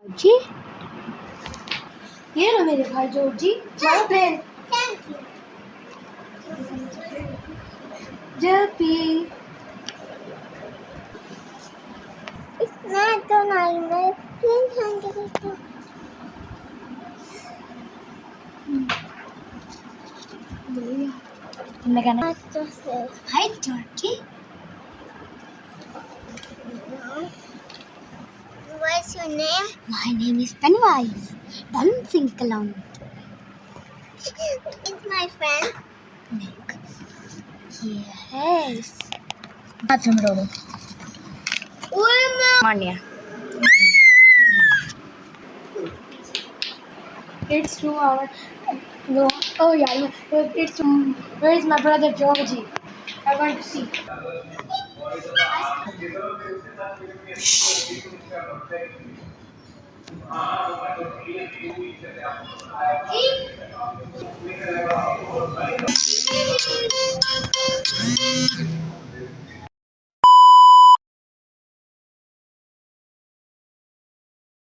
जी ये लो मेरे भाई जॉर्जी मारो प्लेन Thank you. जल्दी It's not the normal. Please handle it. तुमने कहना Not yourself. Hi Georgie What's your name? My name is Pennywise dancing clown It's my friend. Nick yes bathroom roll Mania it's 2 hours no oh yeah it's where is my brother Georgie I want to see